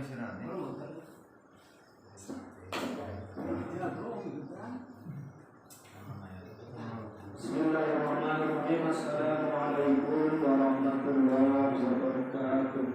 Bismillahirrahmanirrahim. Assalamualaikum warahmatullahi wabarakatuh.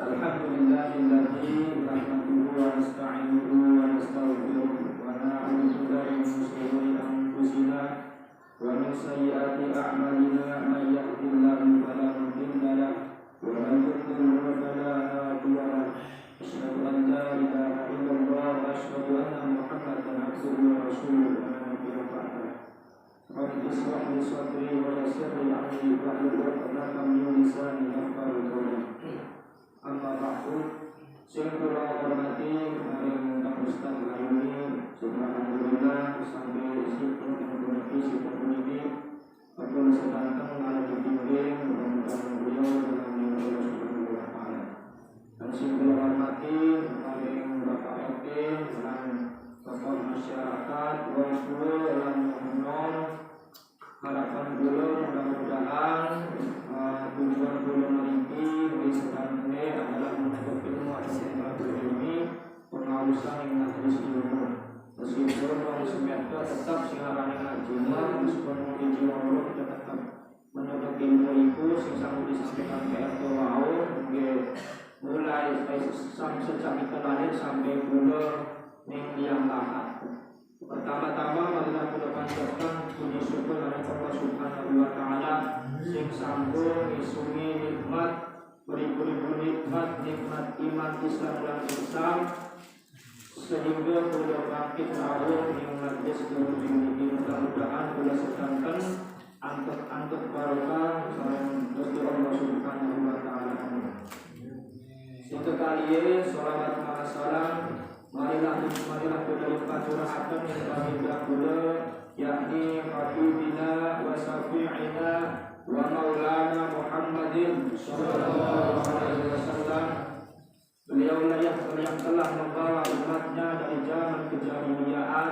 Alhamdulillahilladzi nahmaduhu wa nasta'inuhu wa nastaghfiruh wa na'udzu billahi min shururi anfusina wa min sayyiati a'malina may yahdihillahu fala mudilla lahu wa man yudlil fala hadiya lahu. Asyhadu an la ilaha illallah wa asyhadu anna Muhammadan abduhu wa rasuluhu wa nabiyyu ba'da. Rabbi ishrah li sadri wa yassir li amri wahlul 'uqdatam min lisani yafqahu qawli. Amma ba'du. Sing kula hormati maring Pak Ustaz Layuni, subhanallah sampai sipun puniki apun sedanten ala dibimbing mudah-mudahan beliau dalam Allah Subhanahu wa taala. Dan sing kula hormati maring Bapak RT lan tokoh masyarakat wong tuwa lan nom harapan kula mudah-mudahan tujuan kula niki wisatane adalah menuntut ilmu atau ilmi pengawasan yang majelis ilmu. Meskipun wong semesta tetap singarane ngajine meskipun mungkin jiwa kita tetap menuntut ilmu itu sing sanggup disampaikan ke RT wau nggih mulai sejak kita lahir sampai kula ning yang lahat. Pertama-tama marilah kula panjatkan puji syukur marang Allah Subhanahu wa taala sing sampun ngisungi nikmat beribu-ribu nikmat iman Islam dan Islam sehingga kula bangkit rawuh ning majelis ini. Mudah-mudahan kula sedangkan antuk barokah sareng Gusti Allah Subhanahu wa taala. Untuk kalian sholawat wa salam marilah kula limpaturahaken ing baginda kula yakni habibina wa syafi'ina wa maulana Muhammadin sallallahu alaihi wasallam. Beliau yang telah membawa umatnya dari zaman kejahiliaan,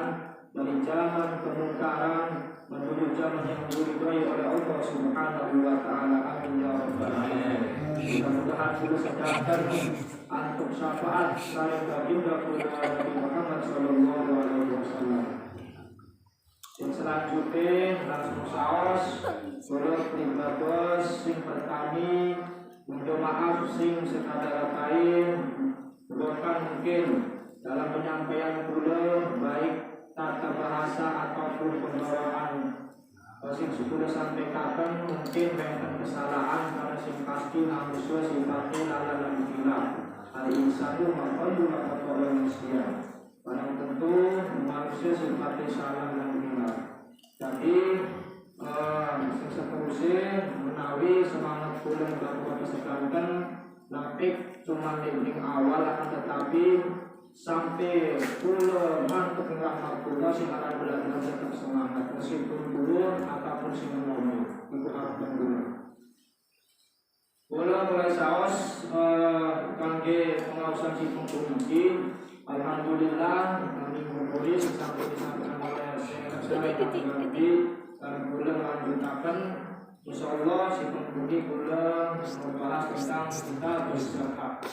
dari zaman kemungkaran menuju zaman yang diridhai oleh Allah Subhanahu wa taala. Amin ya rabbal alamin. Mudah-mudahan kula sedekahkan antuk syafaat sareng baginda kula Nabi Muhammad sallallahu alaihi wasallam. Yang selanjutnya langsung saos kula pribados sing bertani minta maaf sing sekadar kain bukan mungkin dalam penyampaian kula baik tata bahasa ataupun pembawaan sing kula sampaikan mungkin benten kesalahan karena sing pasti manusia sifatnya lalan hilang. Al-insanu maqallu wa manusia. Barang tentu manusia sifatnya salah dan hilang. Jadi sing seterusnya menawi semangat kula bakal sekanten napik cuma dinding awal akan tetapi sampai kula mantuk rahmat kula sing aran belajar tetap semangat meskipun turun apapun sing ngomong iku harapan kula. Kula mulai saos kangge pengawasan si pengkunci. Alhamdulillah kami mumpuni sampai disampaikan oleh saya nanti dan kula lanjutaken insyaallah si pengkunci kula membahas tentang kitab zakat.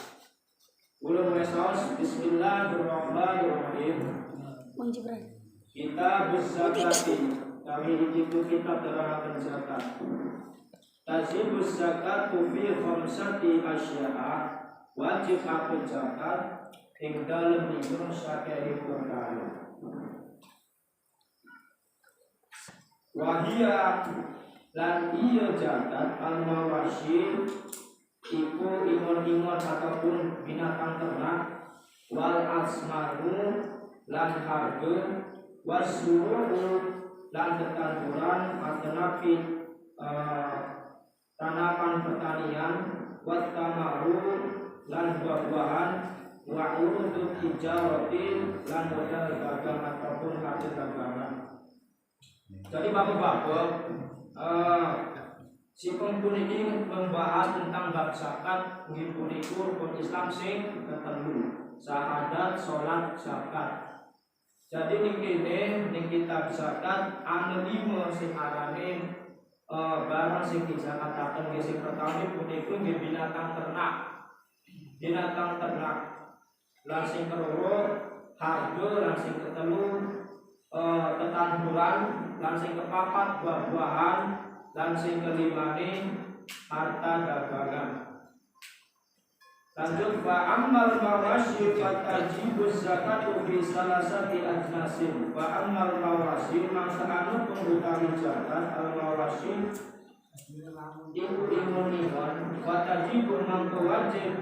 Kula mulai saos bismillahirrahmanirrahim. Kitab zakati kami itu kitab terangkan zakat. Tajibus zakatu fi khamsati asya'a wajib akil zakat ing dalem lima sakeri perkara. Wahia lan iya zakat al-mawasi iku ingon-ingon ataupun binatang ternak wal asmaru lan harga wasuru lan tetanduran atanapi tanaman pertanian wat tamaru lan buah-buahan wa urudut hijaratin lan modal dagang ataupun hasil dagangan. Jadi bapak-bapak si pengpun ini membahas tentang bab zakat ngipun iku rukun Islam sing ketelu syahadat, salat, zakat. Jadi ning kene ning kitab zakat ana 5 sing arane barang sing dizakataken nggih sing pertama punika nggih binatang ternak. Binatang ternak. Lan sing keloro harga, lan sing ketelu tetanduran, lan sing kepapat buah-buahan, lan sing kelimane harta dagangan. Lanjut fa ammal mawasyi fatajibuz zakatu fi salasati ajnasin. Fa ammal mawasyi mangsa anu pengutami zakat al mawasyi iku imuniwan fatajibu mangko wajib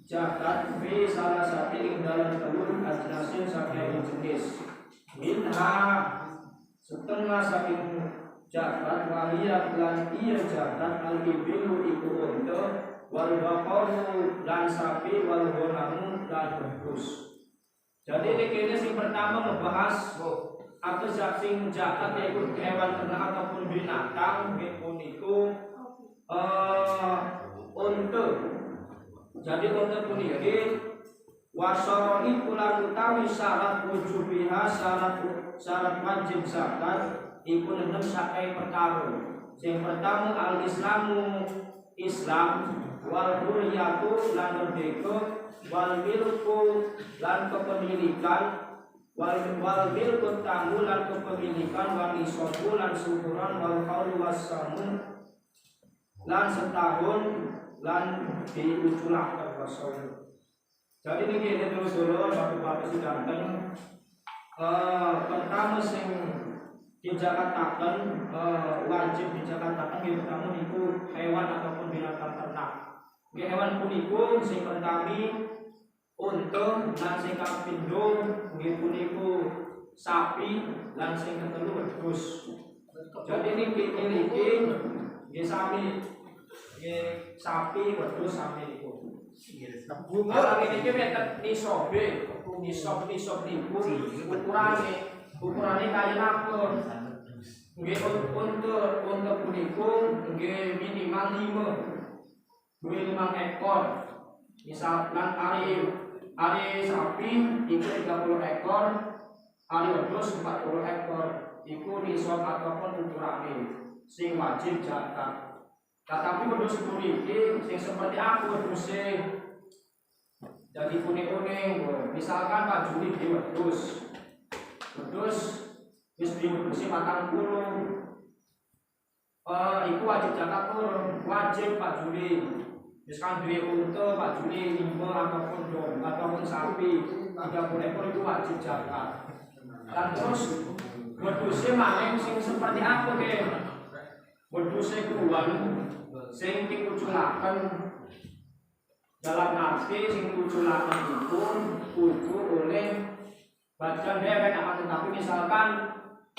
zakat fi salasati ing dalam telur ajnasin saking jenis. Minha setengah saking zakat waliya lan iya zakat al ibilu iku unta wal baqaru dan sapi wal ghonamu dan wedhus. Jadi ini sing pertama membahas apa sing zakat yaitu hewan ternak ataupun binatang punika unta. Jadi unta puniki wasaroni pulang utawi syarat wujubiha syarat wajib zakat iku nenem sakai perkara. Sing pertama al-islamu Islam wal hurriyatu lan merdeka wal milku lan kepemilikan wal milku tamu lan kepemilikan wal isobu lan syukuran wal qaulu wassamu lan setahun lan diuculaken wassamu. Jadi ini terus dulu bapak-bapak sidanten pertama sing dijakataken wajib dijakataken nggih pertama niku hewan ataupun binatang ternak. Nggih hewan punika sing pertami unta lan sing kapindho nggih punika sapi lan sing ketelu wedhus. Jadi niki nggih sami nggih sapi wedhus sami niku. Kalau ini kita nisobe, nisop niku ukurannya kaya apa? Nggih untuk punika nggih minimal 5 ekor. Misalkan ari sapi itu 30 ekor, ari wedhus 40 ekor. Iku nisab ataupun ukurane sing wajib zakat. Tetapi wedhus puniki sing seperti aku wedhuse jadi kuning-kuning. Misalkan Pak Juli di wedhus wis diwedusi 40. Iku wajib zakat wajib Pak Juli. Misalkan duwe unta Pak Juli 5 ataupun sapi 30 ekor itu wajib zakat. Dan terus wedhuse maning sing seperti apa ke? Wedhuse kuwan sing dikuculaken dalam arti sing kuculaken itu kudu oleh bagian dewek akan tetapi misalkan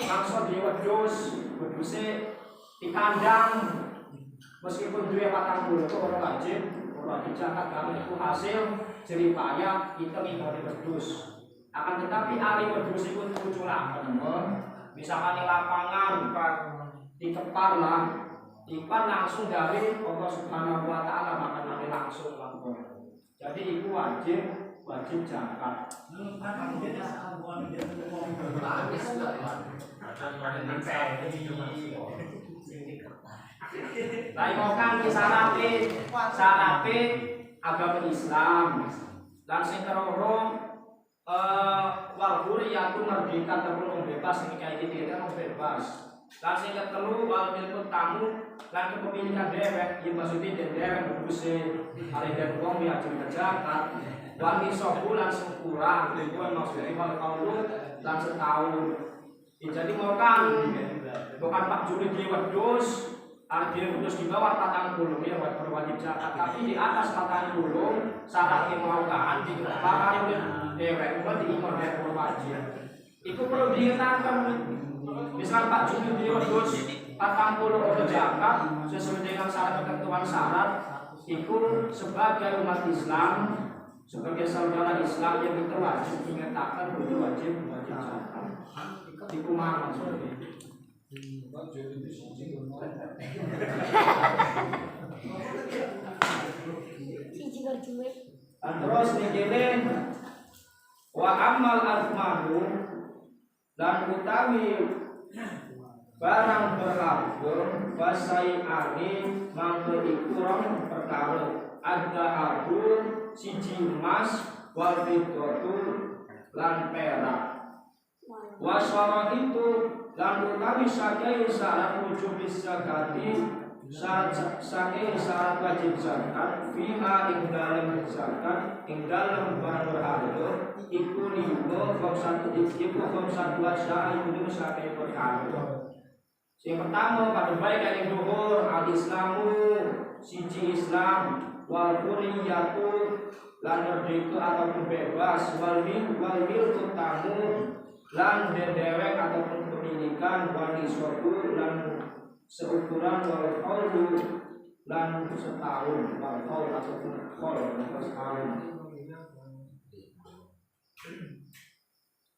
langsung di wedhuse di kandang meskipun duwe 40 itu orang wajib zakat karena itu hasil jerih payah kita ngikut wedhus. Akan tetapi ari wedhus iku kuculaken misalkan di lapangan dikepar lah ikan langsung dari Allah Subhanahu wa taala makan langsung langsung. Jadi itu wajib zakat. Laikokan syarat agama Islam. Dan sing keloro wal hurriyatu merdeka ataupun bebas ini kayak gitu kan bebas. Lan sing ketelu wal milku tamu lan kepemilikan dewek ya maksudnya dewek beruse ari den wong diajeng zakat lan iso bulan sempurna kuwi maksudnya wal qaulu lan setahun. Jadi bukan Pak Juli di wedhus artinya wedhus di bawah 40 ya wajib zakat tapi di atas 40 syarat kemauan di kepala dewek kuwi diimpor dewek wajib. Iku perlu diingatkan. Misal Pak Juli di wedhus 40 untuk zakat sesuai dengan syarat ketentuan syarat itu sebagai umat Islam sebagai saudara Islam yang kita wajib mengatakan itu wajib zakat. Iku mana maksudnya? Terus begini wa amal azmaru dan utawi barang berharga basai ani mangke iku rong perkara ada abu siji emas wal fiddatu lan perak wasara itu lan utawi saking syarat wujub zakati saking syarat wajib zakat fiha ing dalem zakat ing dalem barang berharga iku lima satu wasya itu saking perkara. Yang pertama pada baik yang dhuhur al-islamu siji Islam wal hurriyatu lan merdeka ataupun bebas wal milku tamu lan dewek ataupun kepemilikan wal isobu lan seukuran wal qaulu lan setahun wal qaul ataupun qaul setahun.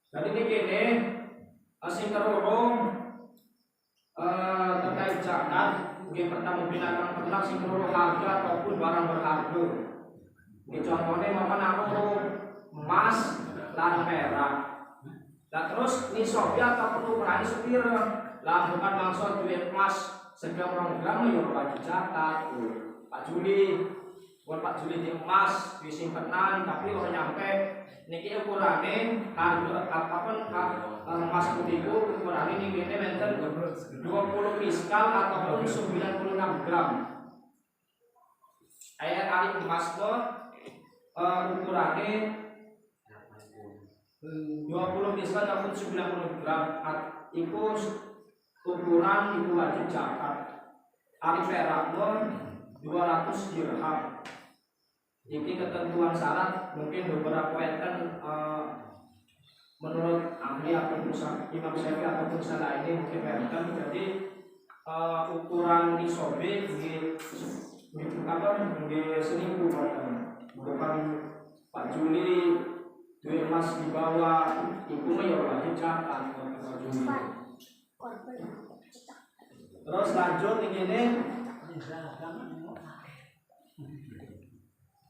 Jadi ini kene asing kerurung terkait zakat mungkin pertama binatang ternak sing seluruh harga ataupun barang berharga. Ini contohnya makan aku emas lan perak. Nah terus nisabnya ataupun ukurannya sepira. Lah bukan maksud duit emas sekian gram ya wajib zakat. Pak Juli, buat Pak Juli di emas disimpenan tapi orang nyampe niki ukurannya harga apapun emas putih itu ukurannya ini menten 20 piskal ataupun 96 gram. Ayat ari emas itu ukurannya 20 piskal ataupun 90 gram. Itu ukuran itu wajib zakat. Ari perak itu 200 dirham. Ini ketentuan syarat mungkin beberapa enten menurut ahli ataupun Imam Syafi'i ataupun salah ini mungkin enten jadi ukuran nisobe di selingkuh bukan Pak Juli duit emas di bawah itu ya wajib zakat. Terus lanjut ini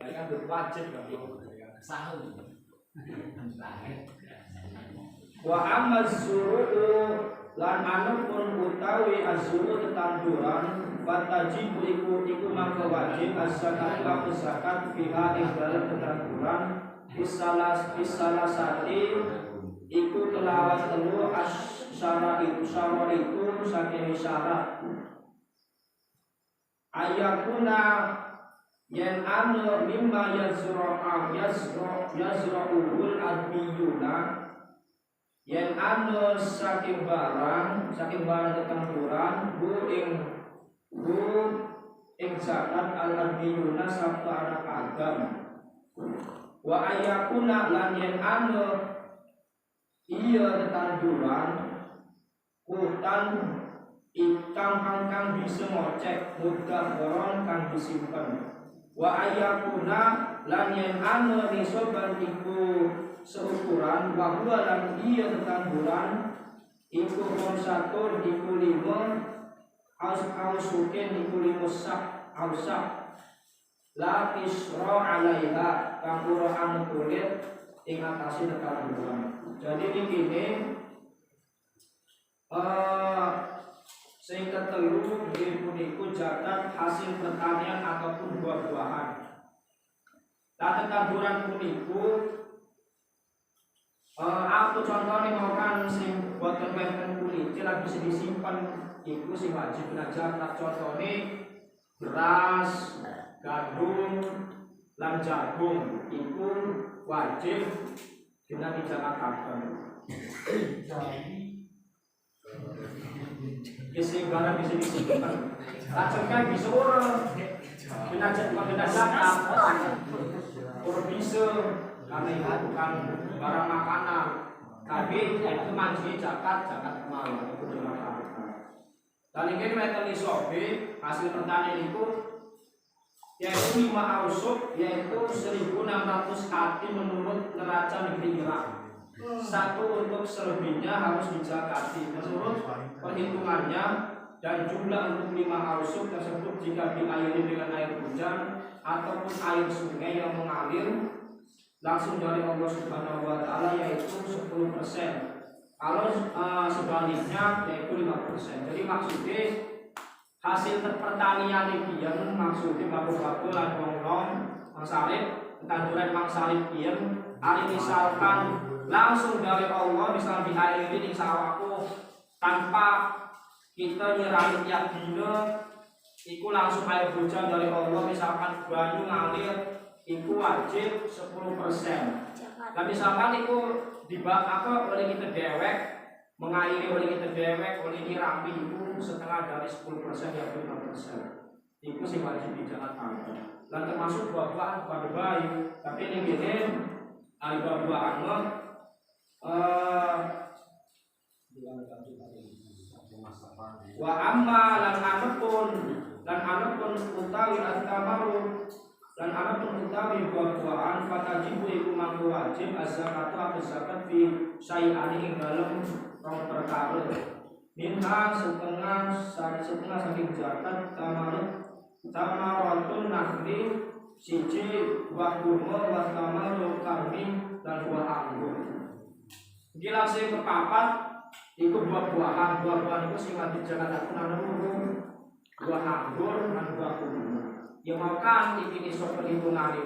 kan berwajib sahur. Wa amma az-zuru lan anupun utawi az-zuru tetanduran fatajibu iku mangka wajib az-zakat wa zakat fiha ing dalem tetanduran bisalasati iku kelawan telu asyara itu saking syarat ayakuna yen anu mimma yazra'ul admiyuna yen anu saking barang tetanduran bu ing zakat al admiyuna sabtu anak Adam wa ayakuna lan yen anu iya tetanduran hutan ikang kang bisa ngocek mudah boron kang disimpen wa ayakuna lan yen anu nisoban iku seukuran wa huwa lan iya tetanduran iku satu iku 5 ausukin iku 5 sak ausak la isra alaiha kang ora anu kulit ing atase tetanduran. Jadi ini sing ketelu nggih punika zakat hasil pertanian ataupun buah-buahan. Tetanduran punika aku contohnya mau kan sing boten wonten kulit lagi bisa disimpan iku sing wajib kena zakat. Contohnya beras, gandum, lan jagung iku wajib kena dizakataken. Isi barang bisa disimpan. Lajengkan bisa orang kena zakat. Orang bisa karena itu bukan barang makanan. Tapi itu manci zakat kemana itu dimakan. Dan ini metal isobe hasil pertanian itu yaitu 5 ausuk yaitu 1.600 kaki menurut neraca negeri Irak. Satu untuk selebihnya harus dizakati menurut perhitungannya dan jumlah untuk 5 ausuk tersebut jika diairi dengan air hujan ataupun air sungai yang mengalir langsung dari Allah Subhanahu wa taala yaitu 10%. Kalau sebaliknya yaitu 5%. Jadi maksudnya hasil pertanian iki yang maksudnya bagus-bagus lan wong-wong mangsalit ketanduran mangsalit kiyen ari misalkan langsung dari Allah misal diairi ning sawahku tanpa kita nyirami tiap dina iku langsung air hujan dari Allah misalkan banyu ngalir iku wajib 10%. Nah misalkan iku oleh kita dewek mengairi oleh kita dewek oleh nyirami iku setengah dari 10% yaitu 5%. Iku sih wajib dijalankan. Dan termasuk buah-buahan pada bayi. Tapi ini gini, ada buah-buahan wa amma lan anapun utawi at-tamaru dan anapun utawi buah-buahan fatajibu iku mangko wajib az-zakatu zakat fi syai'ani ing dalem rong perkara. Minha setengah saking zakat tamaratun nakhli siji buah kurma wa tamaru karmi dan buah anggur. Iki langsung kepapat iku buah-buahan itu sing wajib zakat aku nang buah anggur dan buah kurma. Ya maka iki iso perhitungan ari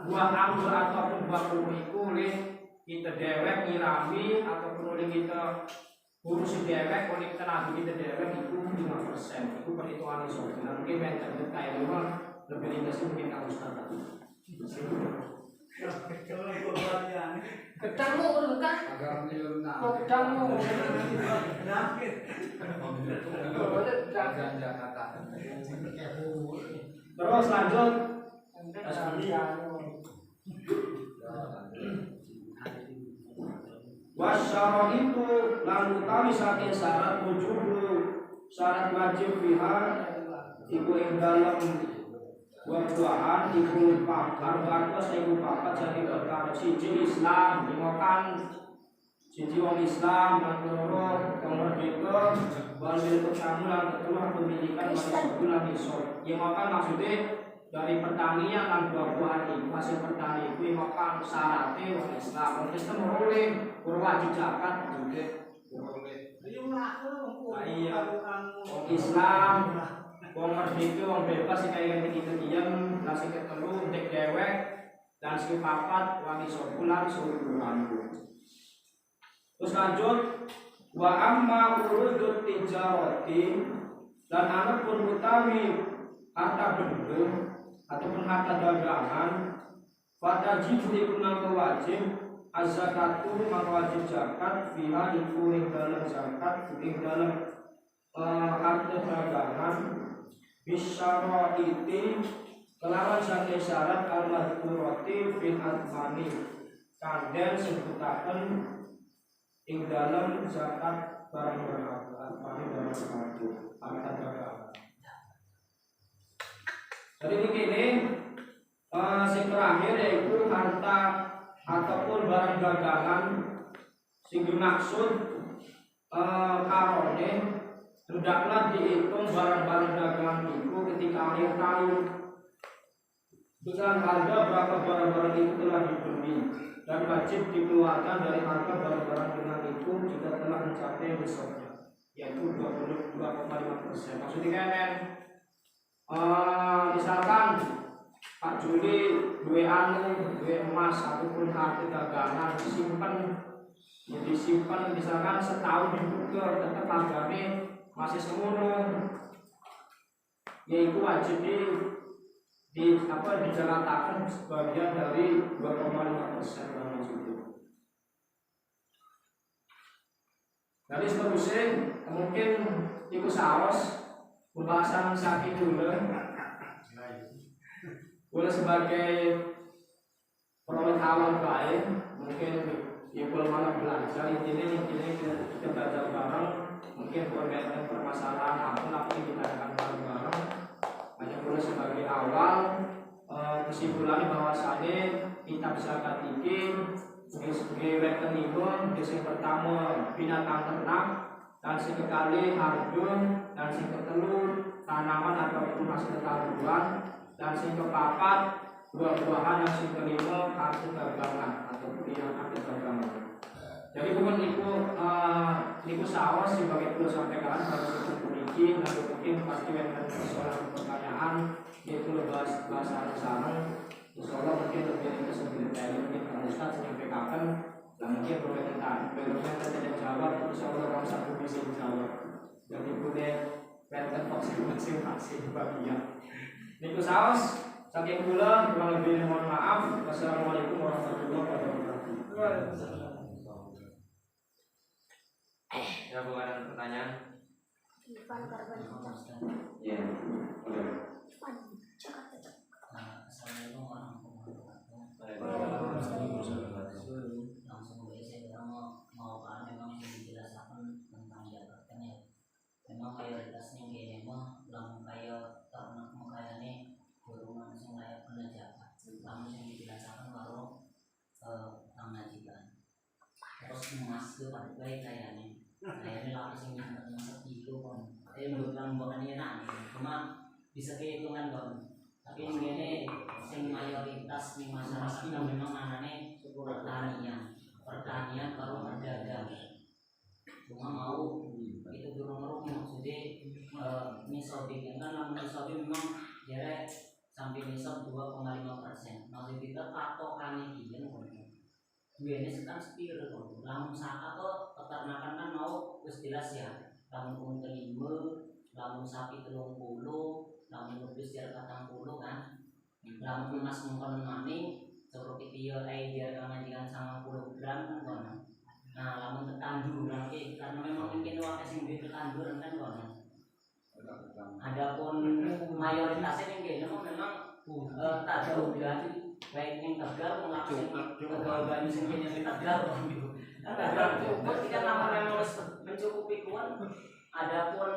buah anggur ataupun buah kurma iku oleh kita dewek nyirami ataupun oleh kita urus dewek oleh kita nabi kita dewek itu 5%. Itu perhitungan iso. Nah, mungkin yang terdekat kayak lebih ringan sih mungkin kalau Ustaz tadi. Ketemu kan? Ketemu. Terus lanjut. Wasyara itu lan utawi saking syarat syarat wajib pihak iku ing dalem buah-buahan iku papat iku papat jadi perkara siji Islam dimokan siji wong Islam lan loro wong merdeka wal ketemu lan kedua pemilikan masyarakat isor yang makan maksudnya dari pertanian dan buah-buahan itu hasil pertanian itu makan syaratnya wong Islam wong Kristen boleh wajib zakat juga boleh wong Islam wong merdeka wong bebas sing kaya kita diam lan sing ketelu ndek dewek dan sing papat wangi sopulan suruhan. Terus lanjut wa amma urudut tijarati dan anak pun utawi harta benda ataupun harta dagangan fatajibu iku mangko wajib az-zakatu mangko wajib zakat fiha iku ing dalem zakat ing dalem harta dagangan bisyaraiti kelawan saking syarat al-madhkurati fil atmani kandel sebutaken ing dalem zakat barang berharga atmani barang berharga harta dagangan. Jadi begini, yang terakhir yaitu harta ataupun barang dagangan sing dimaksud karone hendaklah dihitung barang-barang dagangan itu ketika akhir tahun dengan harga berapa barang-barang itu telah dibeli dan wajib dikeluarkan dari harga barang-barang dengan itu jika telah mencapai besoknya yaitu 22,5%. Maksudnya kan misalkan Pak Juli dua emas ataupun harta dagangan disimpan misalkan setahun dibuka tetap harganya masih semuanya yaitu wajib dijalankan sebagian dari 2,5% maksudnya. Dari seterusnya mungkin ikut saros pembahasan saking dulu boleh sebagai peroleh awal baik mungkin ibu malam belajar ini kita belajar bareng mungkin berkaitan permasalahan apa kita akan bareng hanya boleh sebagai awal kesimpulannya bahwasanya kitab zakat ini sebagai rekeningum yang pertama binatang ternak dan sekali harga dan sing ketelu tanaman ataupun hasil tanaman dan sing kepapat buah-buahan yang sing kelima harta dagangan ataupun yang harta dagangan. Jadi pun niku saos sebagai perlu sampaikan harus memiliki nanti mungkin pasti akan soal pertanyaan yaitu bahasa sana. Insyaallah mungkin lebih kesulitan mungkin Pak Ustaz menyampaikan dan mungkin berkomentar tidak jawab insyaallah orang satu bisa jawab. Jadi boleh berikan masing-masing bagian. Niku saos saking kula kurang lebih mohon maaf. Wassalamualaikum warahmatullahi wabarakatuh. Ya, bukan ada pertanyaan? Ya, boleh. Assalamualaikum warahmatullahi wabarakatuh. Langsung aja saya mau memang dijelaskan tentang jabatan ya. Memang mayoritasnya gini mah lamun kaya ternak makanya turunan sing layak kena jabat. Lamun yang dijelaskan baru pengajian. Terus masuk pada baik kayaknya. Kayaknya langsung yang itu kan. Bukan enak. Cuma bisa kehitungan kan. Tapi ini sing mayoritas di masyarakat kita memang anane pertanian baru berdagang. Cuma mau itu durung maksudnya nisobi kan namun nisobi memang jarak sampai nisob 2,5%. Maksud kita patokannya kian ini sekarang sepir lamun saat atau peternakan kan mau wis jelas ya. Lamun unta 5, lamun sapi 30, lamun lebih secara 40 kan. Lamun emas mengkonon maning seperti video dia ngajikan 90 gram kan kono. Nah, lamun tetandur lagi karena memang mungkin wae sing duwe tetandur kan kono. Adapun mayoritasnya yang memang tak jauh dari baik yang tegal melakukan tegal banyu sendiri yang tegal gitu. Kan cukup jika nama memang mencukupi kuan. Adapun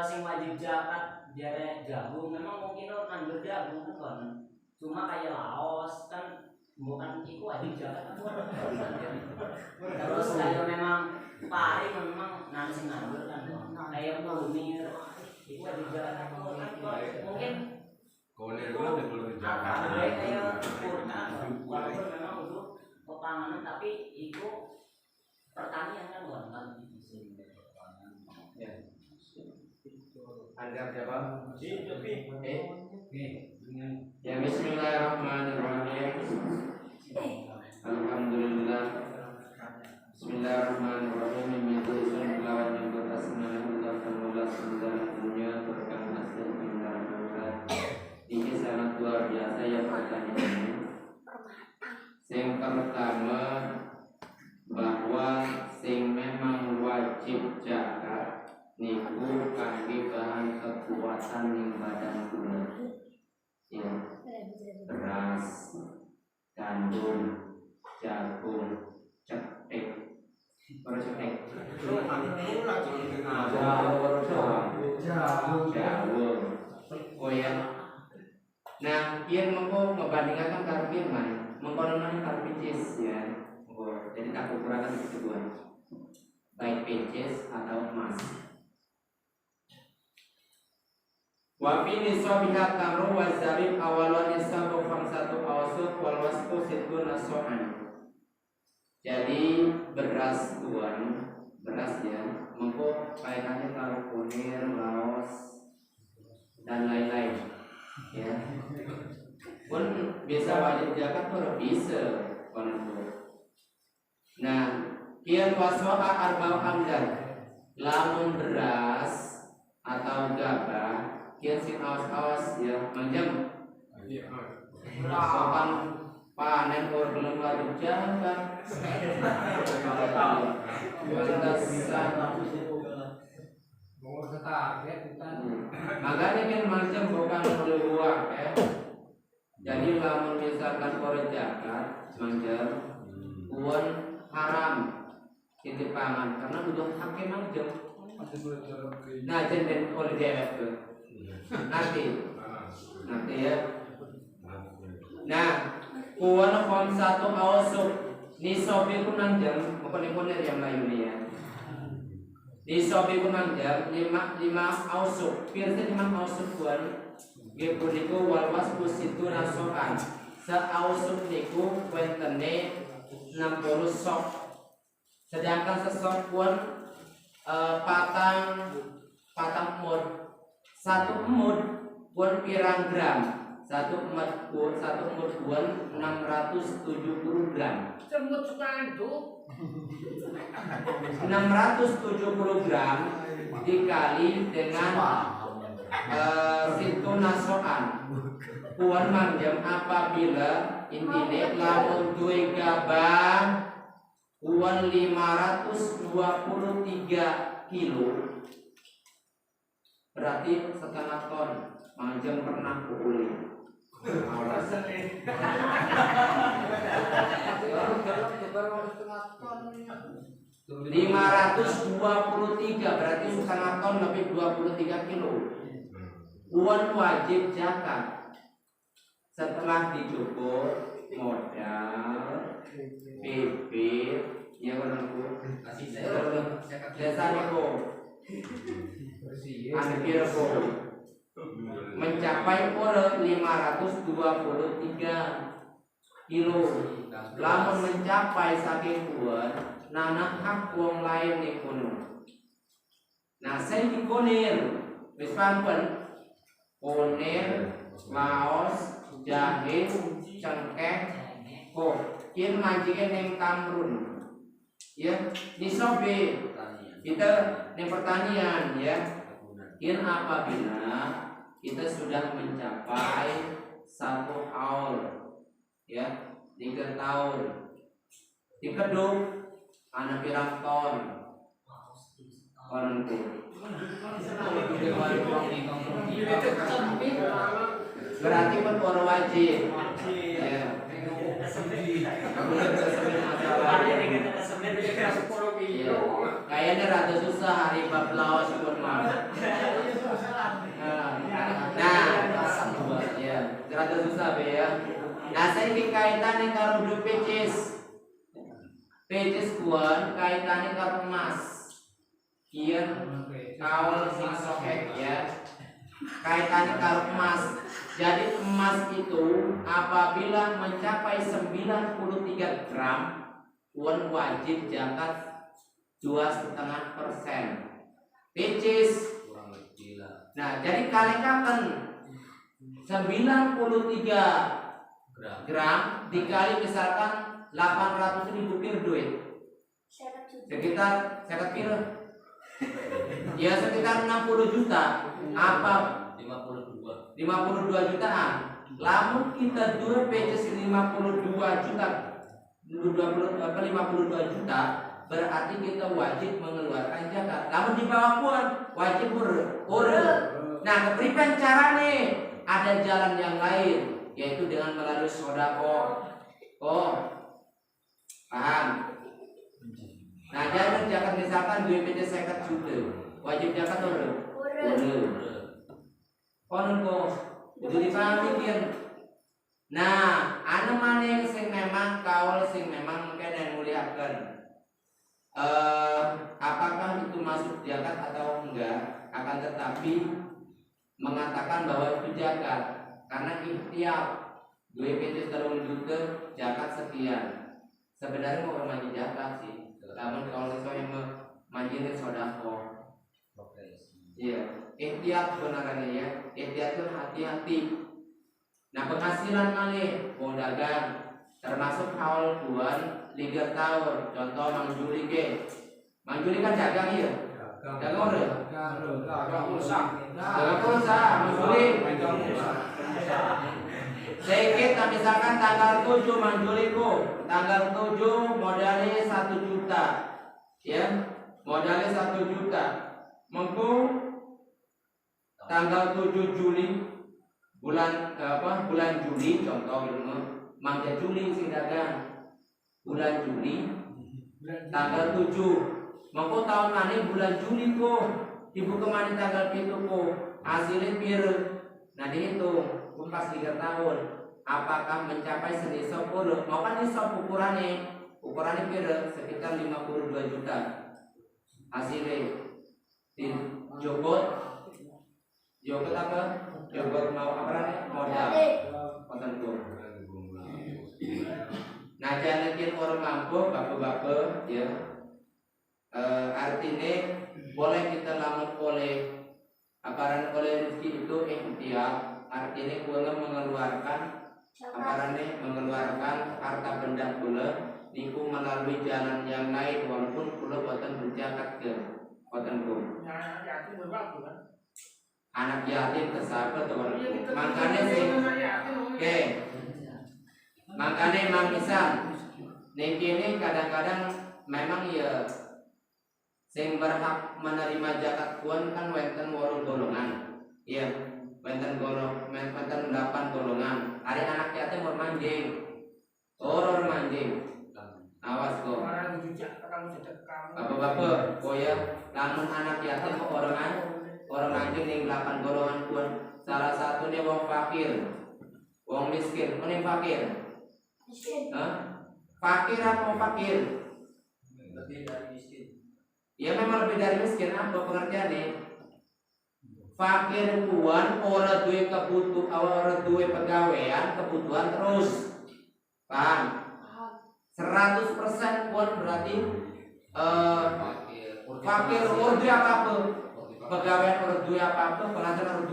sing wajib zakat jare jagung memang mungkin nandur jagung kan. Cuma kayak Laos kan bukan iku wajib zakat. Terus kalau memang pari memang nanti sing nandur kan. Kayak Munir iku wajib zakat mungkin Koner gua udah belum Jakarta. Kayak kurang, walaupun memang untuk pepanganan tapi itu pertanian kan bukan Ya. Ada siapa? Ya, bismillahirrahmanirrahim. Alhamdulillah. Bismillahirrahmanirrahim. Mimizun lawan yang berasmaullah taala sendal dunia berkah hasil ini sangat luar biasa ya pertanyaannya. Yang pertama bahwa sing memang wajib zakat niku kangge bahan kekuatan ning badan kula. Ya. Beras, gandum, jagung, cetek. Ora cetek. Jagung. Oh ya. Nah, kian mengko ngebandingkan karo firman, mengko namanya karo picis ya. Oh, jadi tak kekurangan kedua. Baik picis atau emas. Wa fi nisabiha tamru wa zabib awalan nisabu khamsatu awsuq wal wasfu sittuna so'an. Jadi beras tuan, beras ya, mengko kaitannya karo kunir, laos dan lain-lain. Ya, pun bisa wajib zakat pun bisa kono. Nah, kian waswa arba'u amdan. Lamun beras atau gabah, kian sin awas-awas ya manjam. Sopan panen or belum wajib zakat. Makanya kan macam bukan luar ya. Jadi lamun misalkan korek zakat macam uang haram titip pangan karena butuh hakim macam. Nah jadi oleh dia itu nanti ya. Nah uang satu awsuk nisobi kunang jam bukan yang lain ya. Nisobi kunang jam 5 awsuk. Biasanya 5 awsuk buan. Gepun niku wal wasfu situ nasokan. Sa awsuk niku wentene 60 sok. Sedangkan sesok pun patang emut. Satu emut pun pirang gram. Satu emut pun 670 gram. Semut sekandung. 670 gram dikali dengan situ nasoan. Puan manjam apabila intine lamun duwe gabah puan 523 kilo, berarti setengah ton. Manjam pernah kuuli 523 berarti setengah ton lebih 23 kilo. Puan wajib zakat setelah dicukur modal bibit ya menunggu desa niko anu kira mencapai ore 523 kilo. Lamun mencapai saking kuat nana hak wong lain nih kuno. Nah saya dikonir wis pampen konir laos jahe cengkeh kok yen manjike ning Tamrun ya nisobe kita ning pertanian ya yen apabila kita sudah mencapai 1 haul ya 3 tahun dikeduk anak pirang ton orang berarti pun orang wajib ya kayaknya rada susah hari bab lawas pun nah ya rada susah be ya. Nah saya kaitannya karo duit pecis kuan kaitannya karo emas kian kawal sing sokek ya kaitannya karo emas. Jadi emas itu apabila mencapai 93 gram kuan wajib zakat 2,5%. Pecis nah jadi kalikaken 93 gram dikali misalkan 800.000 pir duit sekitar pir ya sekitar 60 juta apa 52 jutaan. Lamun kita jual pecis 52 juta 52 juta berarti kita wajib mengeluarkan zakat. Lamun di bawah puan wajib ure. Nah kepripen carane ada jalan yang lain yaitu dengan melalui sodako. Oh paham? Nah jangan zakat misalkan duit pecis 50 juta wajib zakat ure. Konon kok itu dipahami kan. Nah anu maneh sing memang kaul sing memang kene muliakan apakah itu masuk zakat atau enggak, akan tetapi mengatakan bahwa itu zakat karena ikhtiar duit pecis 3 juta zakat sekian. Sebenarnya mau manji zakat sih, namun kalau saya manjinin sodako iya ikhtiar sebenarnya ya. Ikhtiar itu hati-hati. Nah penghasilan malih mau dagang termasuk haul buan 3 tahun. Contoh Mang Juli ke Mang Juli kan dagang ya dagang orang dagang pulsa Mang Juli sedikit misalkan tanggal 7 Mang Juli ku tanggal 7 modalnya 1 juta ya modalnya 1 juta mengku tanggal 7 Juli bulan Juli contoh ilmu mangga Juli sing dagang bulan Juli tanggal 7 mengko tahun maneh bulan Juli kok ibu kemana tanggal 7 kok hasilnya pir. Nah dihitung pas 3 tahun apakah mencapai senisab puluh mau kan nisab ukurannya pir sekitar 52 juta hasilnya di Jogot apa? Jogot mau apa modal kontenku. Nah jangan orang mampu bapak-bapak ya artinya boleh kita lamun oleh aparan oleh rezeki itu ikhtiar, artinya boleh mengeluarkan mengeluarkan harta benda pula niku melalui jalan yang lain walaupun pula boten berzakat ke boten ku anak yatim tersabet tuan makanya sih oke makanya mang misal niki ini kadang-kadang memang ya sing berhak menerima zakat kuan kan wenten 8 golongan. Iya, wenten 8 golongan. Ada anak yatim mur manjing. Orang manjing. Awas kok. Bapak-bapak, koya lamun anak yatim kok orang anjing ning 8 golongan kuan. Salah satunya wong fakir. Wong miskin, kuning fakir. Miskin. Hah? Fakir apa fakir? Lebih dari miskin. Ya memang lebih dari miskin apa pengertiannya? Fakir kuan orang duwe pegawaian kebutuhan terus. Paham? 100% kuan berarti fakir orang duwe apa-apa. Pegawaian orang duwe apa-apa, penghasilan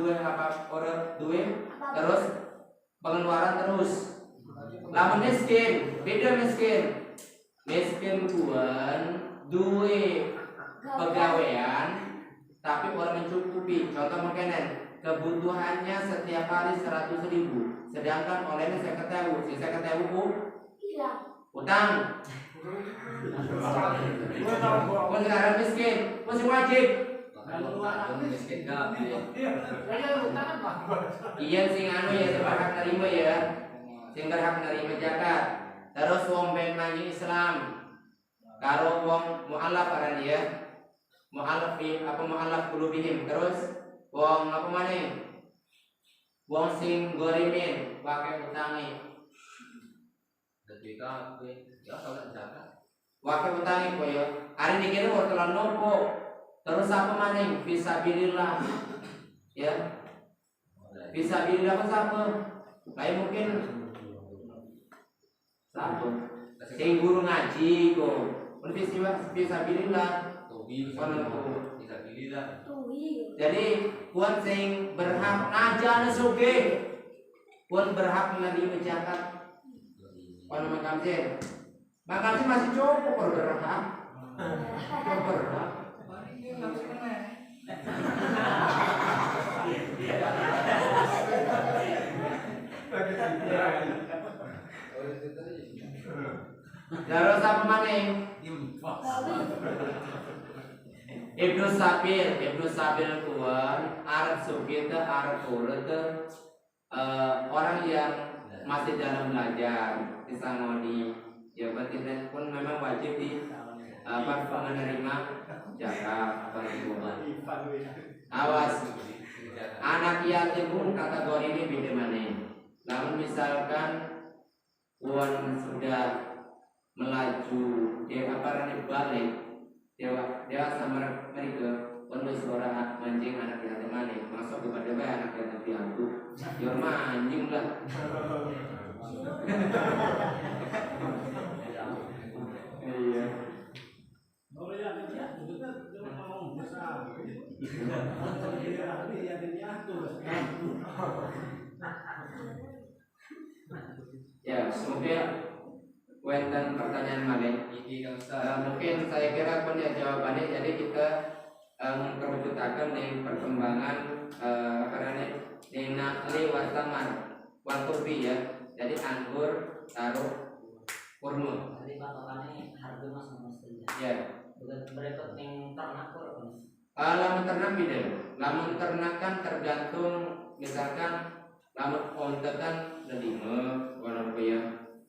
orang duwe terus pengeluaran terus. Lamun miskin, beda miskin. Miskin kuan duwe pegawaian tapi orang mencukupi. Contoh makanan kebutuhannya setiap hari 100.000, sedangkan olehnya 50.000. Si 50.000 utang. Kau sekarang miskin, masih wajib. Miskin gak? Iya sing anu ya berhak nerima ya, sing berhak nerima zakat. Terus wong ben manjing Islam, karo wong mualaf aran ya. Mu'alaf qulubihim. Terus wong apa maneh? Wong sing gorimin wake utangi. Ketika ya salat zakat. Wake utangi koyo. Ari niki wortelan nopo. Terus apa maneh? Fisabilillah. Ya. Fisabilillah apa sapa? Kayak mungkin sapa? Sing guru ngaji kok. Fisabilillah. Bisa pilih lah. Jadi kuan sing berhak najane sugih kuan berhak menerima zakat. Kuan makamse. Makamse masih cukup berhak. Berhak. Terus apa maneh? Ibnu Sabil kuan arep sugih teh arep urut orang yang masih dalam belajar disangoni ya berarti pun memang wajib di menerima zakat. Awas anak yatim pun kategori ini beda maneh. Namun misalkan kuan sudah melaju dia balik dia sama mereka penuh suara mancing anak yatim mana masuk kepada bayi anak yatim piatu dia mancing lah. Iya. Ya semoga wenten pertanyaan malih. Mungkin saya kira pun ya jawabannya. Jadi kita kerucutakan nih perkembangan karena ini lewat taman wanturbi ya. Jadi anggur taruh kurma. Jadi patokannya harga mas Ya. Berikut yang ternak kok. Lamun ternak beda. Lamun ternak kan tergantung misalkan lamun onta kan 5 warna ya.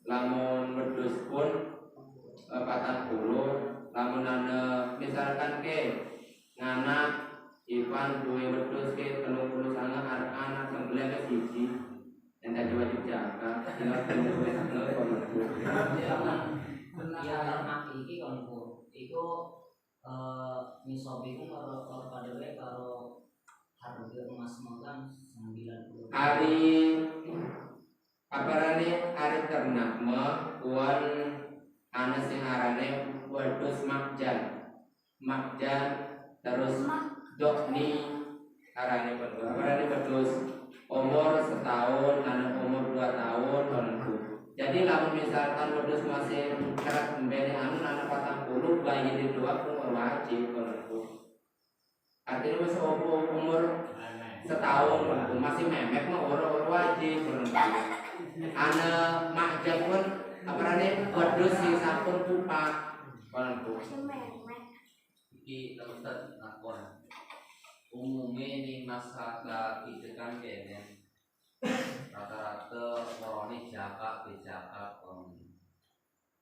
Lamun wedhus pun 40. Lamun ana misalkan ke nganak Ivan duwe wedhus ke 30 sangat anak sembelih ke siji dan tadi wajib jaga tinggal duwe sangat kono. Ya ternak iki kon iku misobi ku karo padhewe karo harga emas makan 90. Hari aparane hari ternak mah kuan ana sing arane wedhus makjan. makjan, terus dokni, arane pedus umur setahun, anak umur 2 tahun, menentu. Jadi lamun misalkan wedhus masih kerak mbene anak 40 bayi di 2 umur wajib menentu. Artinya wis umur setahun menentu masih memek mah umur wajib menentu. Anak makjab pun aparane wedhus sing sampun pupak menentu. Iki Ustaz nakon. Umumnya nih masyarakat itu kan kayaknya rata-rata orangnya jakat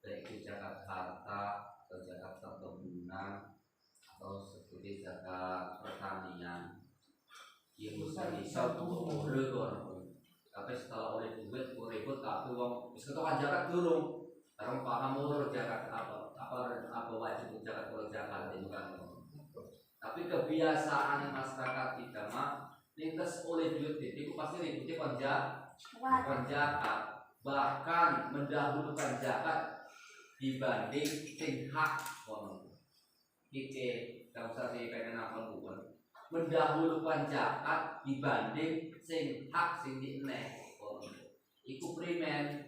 baik itu zakat harta atau zakat perkebunan atau seperti zakat pertanian yang bisa boleh tapi setelah oleh duit ribut tapi uang bisa kan zakat dulu karena paham zakat apa wajib zakat kalau zakat itu kan tapi kebiasaan masyarakat kita mah lintas oleh duit itu pasti ributnya zakat bahkan mendahulukan zakat dibanding sing hak kono. Iki kalau saya pengen apa bukan mendahulukan zakat dibanding sing hak sing diene kono. Iku primen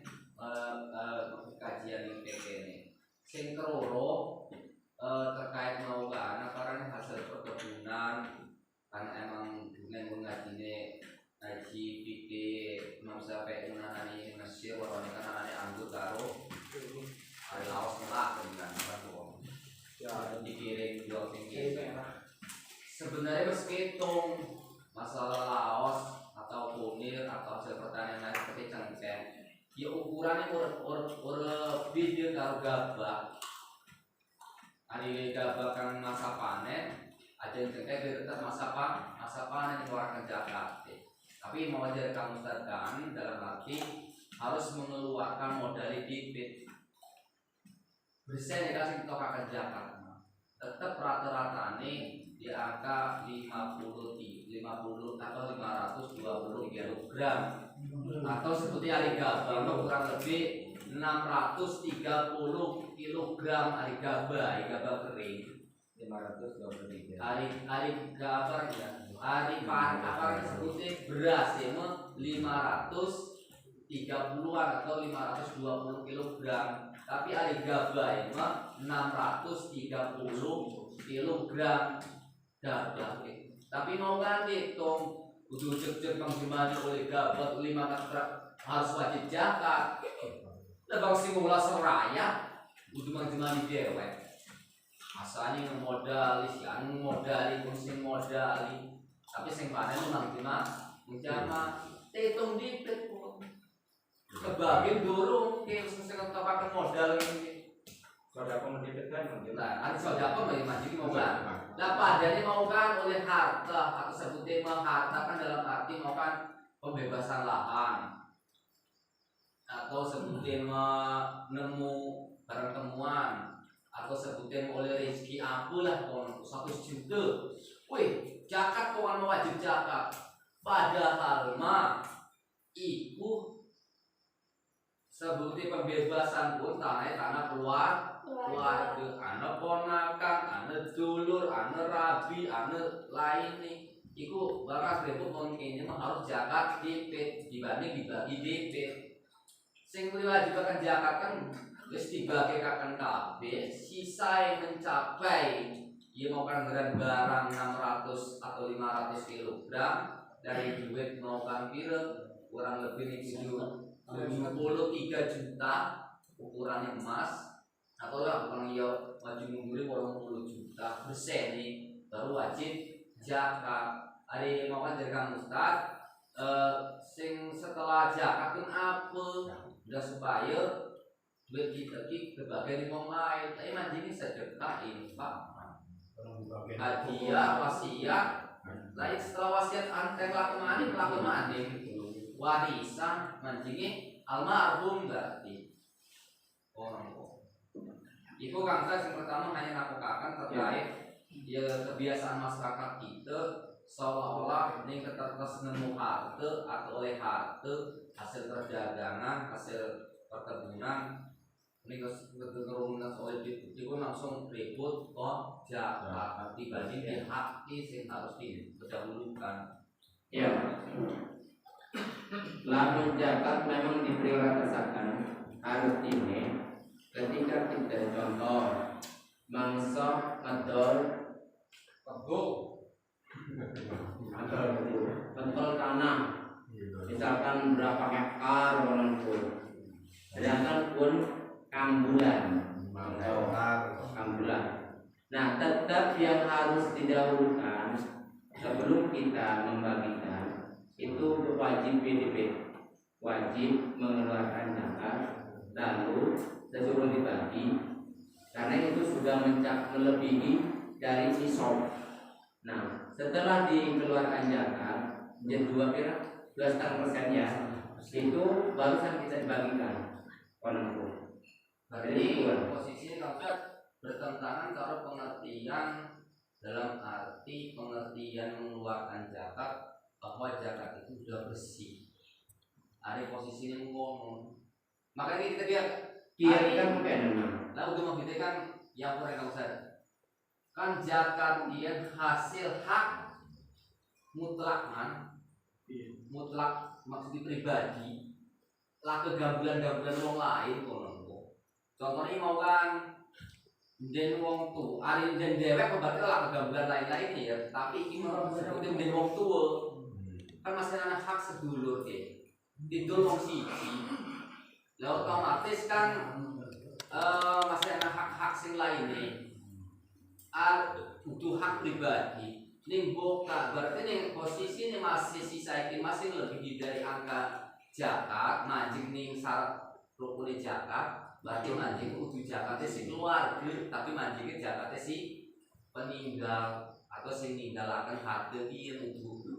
kajian ini sing keloro terkait mau kan karena hasil perkebunan kan emang dengan mengaji fikih Imam Syafi'i menanani Mesir warane kan anane anggur karo ada laos melak dengan apa ya dikirim jual tinggi sebenarnya meskitung masalah laos atau kunir atau hasil pertanian lain seperti cengkeh ya ukurannya lebih dia karo gabah hari gabah kan masa panen ada yang cengkeh tetap masa panen dikeluarkan zakat tapi mau ajar kamu sedangkan dalam arti harus mengeluarkan modal debit bersih dikasih kita akan zakat tetap rata-rata nih di angka 50 atau 520 kg atau seperti hari gabah kurang lebih 630 kg hari gabah kering 523 hari gabah ya hari apa sebutnya beras ya 530-an atau 520 kg tapi hari gabah ya 630 kg gabah tapi mau kan hitung ujung-ujung pengiriman oleh gabah 5 harus wajib zakat lebang simula seraya ujung-ujung dewek asalnya ngemodali si anu modali pun sing modali tapi sing panen memang menjama hitung dikit pun kebagian durung kayak sing ngetopaken modal ini Saudara mendikit kan nah ada saudara bagaimana jadi mau kan nah padanya mau kan oleh harta atau sebutnya harta kan dalam arti mau kan pembebasan lahan atau sebutnya nemu barang temuan atau sebutnya oleh rezeki apalah kon 1 juta wih zakat kok anu wajib zakat padahal mah iku sebutnya pembebasan pun tanah keluarga anak ponakan anak dulur anak rabi anak lain nih iku bakal ribut mungkinnya mah harus zakat dibanding dibagi dipit sing diwajibkan zakat kan wis dibagikan kabeh sisa yang mencapai ia mau kan barang 600 atau 500 kg dari duit mau kan pira kurang lebih nih 73 juta ukurannya emas atau lah bukan iya wajib mengguli 80 juta persen nih baru wajib zakat hari mau kan dari Kang Ustaz sing setelah zakat kan apa udah supaya duit kita kebagian orang lain tapi manjini sedekah infak hadiah wasiat lain setelah wasiat anteng laku maning warisan manjini almarhum berarti orang itu kan yang pertama hanya nakukakan terkait ya kebiasaan masyarakat kita seolah-olah ini keterkes nemu harta atau oleh harta hasil perdagangan hasil perkebunan ini keturunan soal itu langsung ribut kok zakat dibagi di hak sing harus didahulukan. Ya. Lamun zakat memang diprioritaskan harus ini ketika kita contoh mangsa ngedol betul tanah misalkan berapa hektar orang pun sedangkan pun kambulan kambulan. Nah tetap yang harus didahulukan sebelum kita membagikan itu wajib PDP, wajib mengeluarkan zakat lalu sebelum dibagi karena itu sudah melebihi dari nisab. Nah setelah dikeluarkan zakat menjadi 2,5% ya itu barusan kita dibagikan kononku. Jadi posisi kampret bertentangan cara pengertian dalam arti pengertian mengeluarkan zakat bahwa zakat itu sudah bersih. Ada posisi ini ngomong. Makanya kita biarkan benar. Lalu untuk membuktikan yang kurang Ustaz. Kan zakat dia hasil hak mutlak kan? Mutlak maksudnya pribadi. Lah kegambulan-gambulan wong lain kono. Contohnya mau kan den wong tu, ari den dewek berarti lah kegambulan lain-lain ya, tapi ini seperti den wong tua. Kan masih anak hak sedulur ke. Didul wong siji. Lah otomatis kan masih anak hak-hak sing lainnya. Butuh hak pribadi. Ning boka berarti ning posisi ini masih sisa iki masih lebih dari angka zakat, mancing ning syarat rukun zakat. Berarti mancing kudu zakatnya si keluarga, tapi mancingnya zakatnya si peninggal atau si ninggalakan harta dia untuk